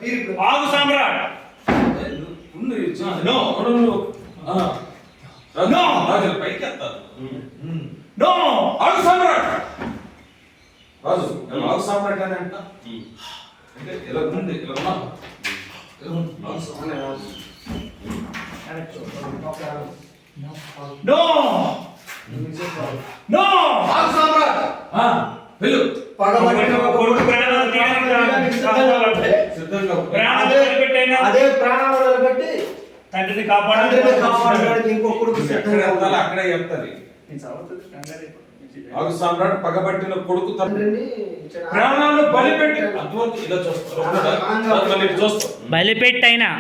ఆగు సామ్రాట్. No no రాజు పైకి ఎత్తారు. నో ఆగు సామ్రాట్. రాజు ఆగు సామ్రాట్ అని అంట. అంటే ఇలా ఉంది, ఇలా ఉన్నా. నో నో ఆగు సామ్రాట్. వెళ్ళు. కొడుకు ప్రాణాలు తీయడానికి సిద్ధంగా ప్రాణాలు వదిలిపెట్టైనా అదే ప్రాణాలు వదిలిపెట్టి తండ్రిని తండ్రిని కాపాడడానికి ఇంకో కొడుకు ఎక్కడ సిద్ధంగా ఎత్తాలి ఉన్నాడు. అక్కడే ఎత్తాలి. ఆగు సామ్రాట్ పగబట్టిన కొడుకు తండ్రిని ప్రాణాలు బలిపెట్టి అద్భుతం ఇలా చూస్తారు. మళ్ళీ ఇటు చూస్తాం. బలిపెట్టైనా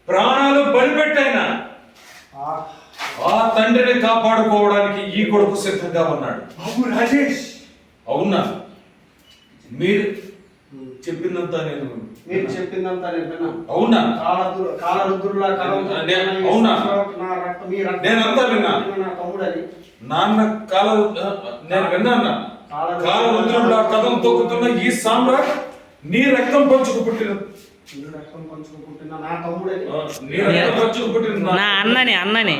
ప్రాణాలు బలిపెట్టైనా ఆ తండ్రిని కాపాడుకోవడానికి ఈ కొడుకు సిద్ధంగా ఉన్నాడు. బాబు రాజేష్, అవునా? మీరు చెప్పిందంతా నేను మీరు చెప్పిందంతా నేను విన్నాను. అవునా? కాలరుద్రులా అవునా? నేనంతా విన్నా. నా తమ్ముడని నాన్న కాల నేను విన్నాను. కాలరుద్రులా కథం తొక్కుతున్న ఈ సామ్రాట్ నీ రక్తం పంచుకు పుట్టిన నీ రక్తం పంచుకుంటున్న నా తమ్ముడని నీ రక్తం పంచుకు పుట్టిన నా అన్నని అన్నని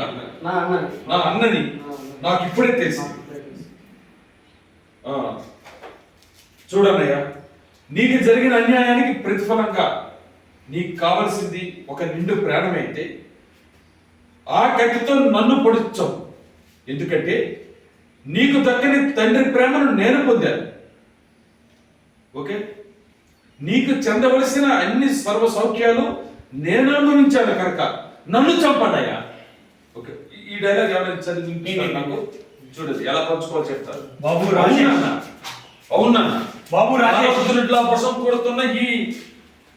నా అన్నని నా అన్నని నాకు ఇప్పుడే తెలిసింది. చూడన్నయ్యా, నీకు జరిగిన అన్యాయానికి ప్రతిఫలంగా నీకు కావలసింది ఒక నిండు ప్రాణమైతే ఆ కత్తితో నన్ను పొడిచావు. ఎందుకంటే నీకు దక్కని తండ్రి ప్రేమను నేను పొందాను. ఓకే, నీకు చెందవలసిన అన్ని సర్వ సౌఖ్యాలు నేను అనుభవించాను కనుక నన్ను చంపనయ్యా. ఓకే, ఈ డైలాగ్ ఎవరైనా చదివి నాకు చూడదు ఎలా పంచుకోవాలి చెప్తారు. బాబు రాజేష్, అవునా? బాబు రాజేష్, ఇట్లా వర్షం కొడుతున్న ఈ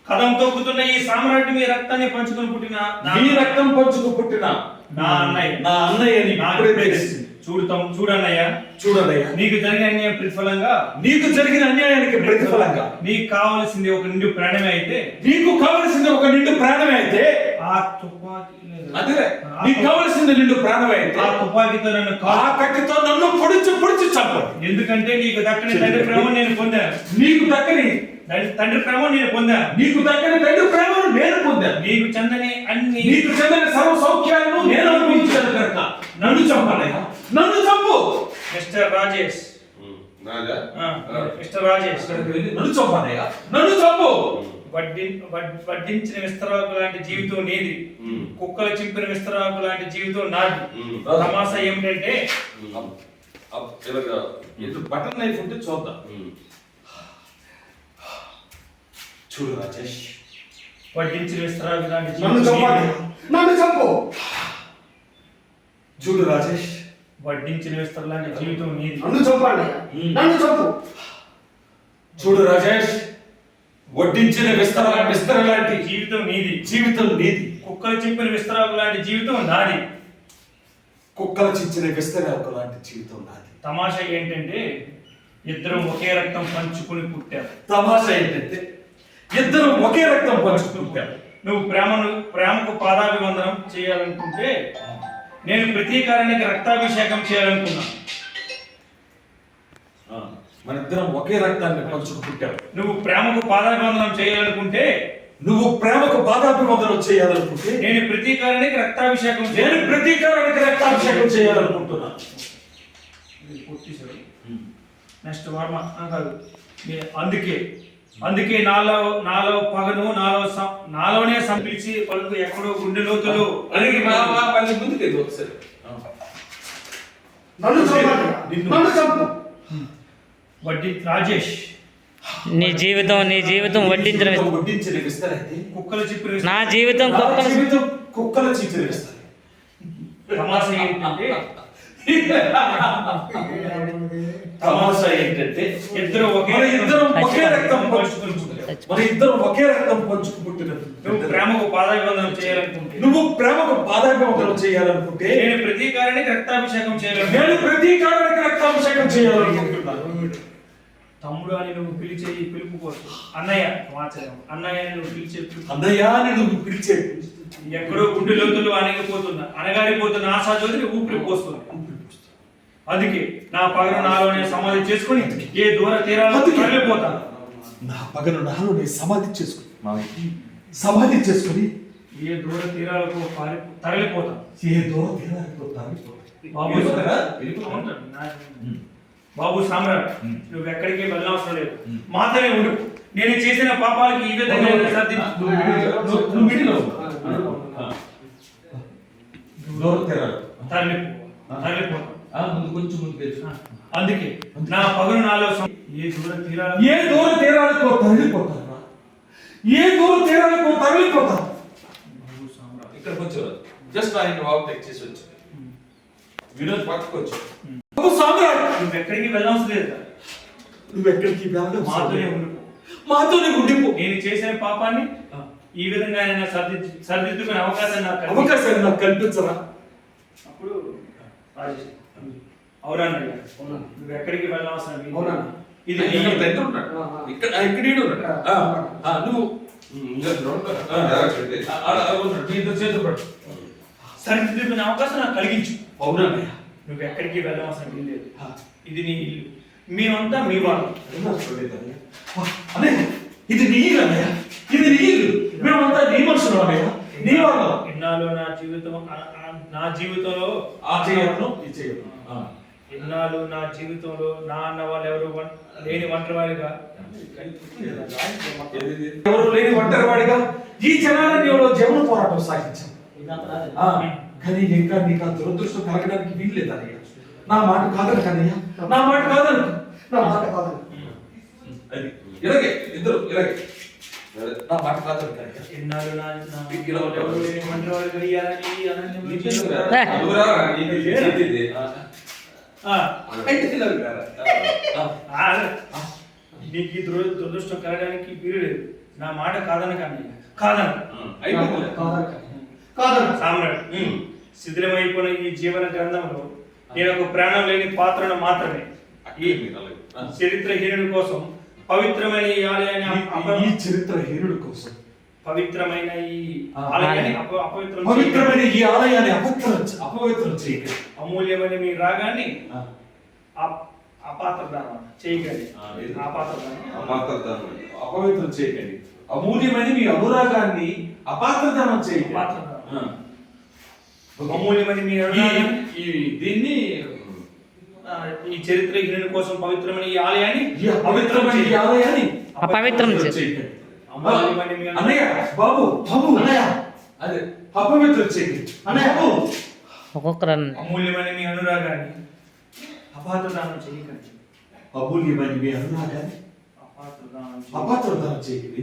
కథం తొక్కుతున్న ఈ సామ్రాట్ మీ రక్తాన్ని పంచుకొని పుట్టిన నీ రక్తం పంచుకు పుట్టిన నా అన్నయ్య, నా అన్నయ్య నీకు నాకు ఇప్పుడే ఇప్పుడే తెలిసింది. చూడన్నయ్య, చూడన్నయ్యా, నీకు జరిగిన అన్యాయం ప్రతిఫలంగా నీకు జరిగిన అన్యాయానికి ప్రతిఫలంగా నీకు కావాల్సింది ఒక నిండు ప్రాణమే అయితే నీకు కావలసింది ఒక నిండు ప్రాణమే అయితే ఆ తుపాకీ అదే నీకు కావలసింది నిండు ప్రాణమే అయితే ఆ తుపాకీతో నన్ను ఆ కత్తితో నన్ను పొడిచి పొడిచి చంపడు. ఎందుకంటే నీకు దక్కని తండ్రి ప్రేమ నేను పొందాను. నీకు దక్కని తండ్రి ప్రేమ నేను పొందాను. నీకు దక్కని తండ్రి ప్రేమను నేను పొందాను. నీకు చెందని అన్ని నీకు చెందిన సర్వ సౌఖ్యాలను నేను అనుభవించాను కనుక నన్ను చంపాలయ్యా, నన్ను చంపు. మిస్టర్ రాజేష్, మిస్టర్ రాజేష్, నన్ను చంపాలయ్యా, నన్ను చంపు. వడ్డించిన విస్తరాకు లాంటి జీవితం నీది, కుక్కలు చింపిన విస్తరాకు లాంటి జీవితం నాది. తమాసా ఏమిటంటే బటన్ నైఫ్ ఉంటే చూద్దాం. చూడు రాజేష్, వడ్డించిన విస్తరాకు లాంటి నన్ను చంపాలి, జీవితం నన్ను చంపు. చూడు రాజేష్, వడ్డించిన విస్తర లాంటి జీవితం నీది. నన్ను చంపాలి, నన్ను చంపు. చూడు రాజేష్, వడ్డించిన విస్తర లాంటి జీవితం నీది, జీవితం నీది. కుక్కలు చింపిన విస్తరాకు లాంటి జీవితం నాది. కుక్కలు చించిన విస్తరాకు లాంటి జీవితం నాది. తమాషా ఏంటంటే ఇద్దరం ఒకే రక్తం పంచుకుని పుట్టారు. తమాషా ఏంటంటే ఇద్దరు ఒకే రక్తం పంచుకుంటారు. నువ్వు ప్రేమకు పాదాభివందనం చేయాలనుకుంటే నేను ప్రతీకారానికి రక్తాభిషేకం చేయాలనుకున్నా. మన ఇద్దరం ఒకే రక్తాన్ని పంచుకుంటారు. నువ్వు ప్రేమకు పాదాభివందనం చేయాలనుకుంటే నువ్వు ప్రేమకు బాధాభివందనం చేయాలనుకుంటే నేను ప్రతీకారానికి రక్తాభిషేకం నేను ప్రతీకారానికి రక్తాభిషేకం చేయాలనుకుంటున్నా. నెక్స్ట్ వర్మ కాదు. అందుకే నాలో పగను నాలోనే సంపించి పలుకు ఎక్కడో గుండె లోతులు ముందుకు ఒకసారి నన్ను చంపాలి, నన్ను చంపు. రాజేష్, నీ జీవితం వడ్డించిన వడ్డించిన విస్తరైతే కుక్కల చిప్పు నా జీవితం కుక్కల చీచిన విస్తరి. తమాషా ఏంటంటే తమాషా ఏంటంటే ఇద్దరం ఒకే రక్తం పంచుకుని మన ఇద్దరం ఒకే రక్తం పంచుకు పుట్టినట్టు. నువ్వు ప్రేమకు పాదాభివందనం చేయాలనుకుంటే నువ్వు ప్రేమకు పాదాభివందనం చేయాలనుకుంటే నేను ప్రతీకారానికి రక్తాభిషేకం నేను ప్రతీకారానికి రక్తాభిషేకం చేయాలనుకుంటున్నాను. తమ్ముడు అని నువ్వు పిలిచే ఈ పిలుపు కోసం అన్నయ్య సమాచారం అన్నయ్య అని నువ్వు పిలిచే పిలుపు అన్నయ్య అని నువ్వు పిలిచే ఎక్కడో గుండె లోతులు అనగారిపోతున్న ఆశాజ్యోతిని ఊపిరి పోస్తుంది. అందుకే నా పగను నాలోనే సమాధి చేసుకుని ఏ దూర తీరాలకు వెళ్ళిపోతాను. నా పగను నాలోనే సమాధి చేసుకుని సమాధి చేసుకుని ఏ దూర తీరాలకు తరలిపోతాం. ఏ దూరం తీరాలకు తరలిపోతాం. బాబు ఉంటాడు. బాబు సామ్రాట్, నువ్వు ఎక్కడికి వెళ్ళనవసరం లేదు, మాత్రమే ఉండు. నేను చేసిన పాపాలకి ఈ విధంగా నువ్వు మిడిలో దూరం తీరాలు తరలిపోతాం. ముందు కొంచెం ముందుకు అందుకే నా పగలు నాలో ఏ దూర తీరాలు ఏ దూర తీరాలకు తరలిపోతారు. ఏ దూర తీరాలకు తరలిపోతారు. ఇక్కడికి వచ్చారు, జస్ట్ ఆయన వాక్ టెక్ చేసి వచ్చారు. వినోద్ పక్కకు వచ్చారు. నువ్వు ఎక్కడికి వెళ్ళవసరం లేదు, నువ్వు ఎక్కడికి మాతోనే ఉండు. మాతోనే ఉండిపో. నేను చేసిన పాపాన్ని ఈ విధంగా ఆయన సరిదిద్దుకునే అవకాశాన్ని నాకు కల్పించరా. అప్పుడు రాజేష్ అవునా నువ్వు ఎక్కడికి వెళ్ళవసరం లేదు. ఇది సరిదిద్దుకునే అవకాశం నాకు కలిగించు. అవునన్నయ్య, నువ్వు ఎక్కడికి వెళ్ళవసరం లేదు. ఇది నీ ఇల్లు, మేమంతా మీ వాళ్ళు. అన్నయ్య, ఇది నీ ఇల్లు అన్నయ్య, ఇది నీ ఇల్లు. మేమంతా నీ మనుషులు అన్నయ్య, నీ వాళ్ళు. ఇన్నాళ్ళు నా జీవితంలో ఇన్నాళ్ళు నా జీవితంలో నా అన్న వాళ్ళు ఎవరు లేని ఒంటరివాడిగా ఈ జనాలన్నీలో జీవన పోరాటం సాగించాం. కానీ ఇంకా నీకు ఆ దురదృష్టం కలగడానికి వీల్లేదు అన్నయ్య. నా మాట కాదని కన్నయ్య, నా మాట కాదని, నా మాట కాదని. అది ఇలాగే ఇద్దరు ఇలాగే నా మాట కాదని కన్నయ్య. ఇన్నాళ్ళు ఎవరు లేని ఒంటరివాడిగా ఇయ్యాలని నీకు ఈ దురదృష్టం కలగడానికి వీలు లేదు. నా మాట కాదని కానీ సామ్రాట్, శిథిలమైపోయిన ఈ జీవన గ్రంథంలో నేను ఒక ప్రాణం లేని పాత్రను మాత్రమే. ఈ చరిత్రహీనుడి కోసం పవిత్రమైన ఈ ఆలయాన్ని ఈ చరిత్రహీనుడి కోసం పవిత్రమైన ఈ ఆలయాన్ని పవిత్రమైన ఈ ఆలయాన్ని అపవిత్రం చేయకండి. అమూల్యమైన మీ రాగాన్ని అపాత్రదానం చేయకండి. అపవిత్రం చేయకండి. అమూల్యమైన మీ అనురాగాన్ని అపాత్రదానం చేయకండి. అమూల్యమైన మీ దీన్ని ఈ చరిత్రహీనుడి కోసం పవిత్రమైన ఈ ఆలయాన్ని అపవిత్రం చేయకండి. అన్నయ్య బాబు అన్నయ్య, అదే అపవిత్రం చేయకండి అన్నయ్య. ఒక్కొక్కరు అమూల్యమైన మీ అనురాగాన్ని అపాత్రదానం చేయకండి. అమూల్యమైన మీ అనురాగాన్ని అపాత్రదానం చేయకండి.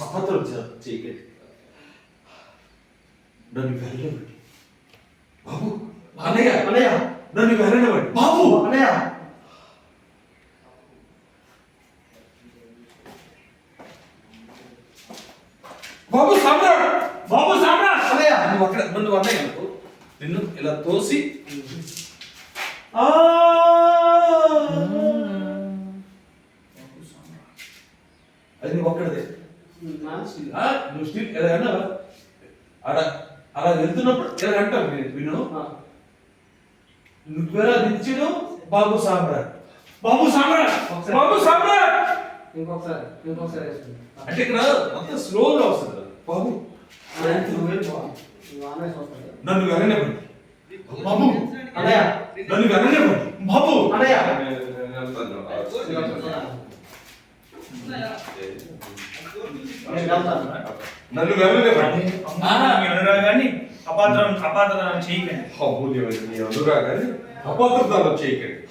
అపాత్రం చేయకండి. నన్ను వెళ్ళనివ్వండి బాబు. అన్నయ్య అన్నయ్య, నన్ను వెళ్ళనివ్వండి బాబు. అన్నయ్య, బాబు సామ్రాట్, బాబు సామ్రాట్. అన్నయ్య, నువ్వు అక్కడ నువ్వు అన్నయ్య అనుకో, నిన్ను ఇలా తోసి అది నువ్వు ఒక్కడదే. నువ్వు స్టిల్ ఇలా అన్నావా? అలా వెళ్తున్నప్పుడు ఇలా అంటావు. విను, నువ్వెలా దించిను బాబు సామ్రాట్, బాబు సామ్రాట్, బాబు సామ్రాట్. ఇంకొకసారి అంటే ఇక్కడ అంత స్లోగా వస్తుంది కదా బాబు. నన్ను వెళ్ళనివ్వండి బాబు. అన్నయ్య, నన్ను వెళ్ళనివ్వండి బాబు. అన్నయ్య, నన్ను వెళ్ళనివ్వండి. మీ అనురాగాన్ని అపాత్రదానం చేయకండి. అమూల్యమైన మీ అనురాగాన్ని అపాత్రదానం చేయకండి.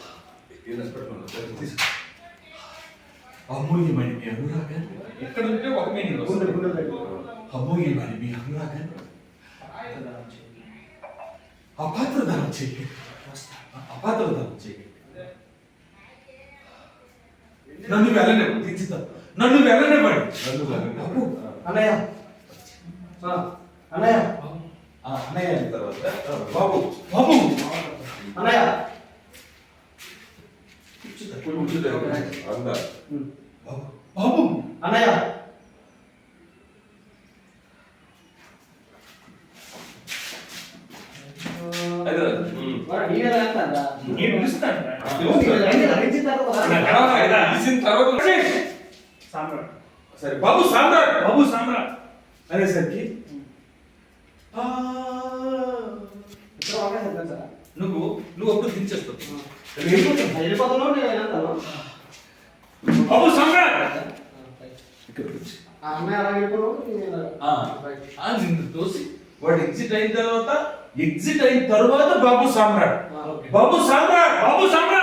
అమూల్యమైన మీ అనురాగాన్ని ఎక్కడ ఉంటే ఒక మీనింగ్ అమూల్యమైన మీ అనురాగాన్ని అపాత్రదానం చేయకండి. అపాత్రదానం చేయకండి. నన్ను వెళ్ళనివ్వండి. నన్ను వెళ్ళనివ్వండి. నన్ను వెళ్ళనివ్వండి. అన్నయ్య, అన్నయ్య, అన్నయ్య అయిన తర్వాత బాబు, బాబు, అన్నయ్య, బాబు, అన్నయ్య. నేను పిలుస్తాను. సామ్రాట్ సరే బాబు సామ్రాట్ బాబు సామ్రాట్ అనేసరికి ఆ, ఇక్కడ ఒకే చెప్పండి సార్. నువ్వు అప్పుడు దించేస్తావు వెళ్ళిపోతున్నావు నేను వెళ్తాను. బాబు సామ్రాట్ ఇక్కడికి వచ్చి ఆ అమ్మాయి అలా వెళ్ళిపోవడం నేను ఇలా. నిన్ను తోసి వాడు ఎగ్జిట్ అయిన తర్వాత బాబు సామ్రాట్ ఓకే. బాబు సామ్రాట్ బాబు సామ్రాట్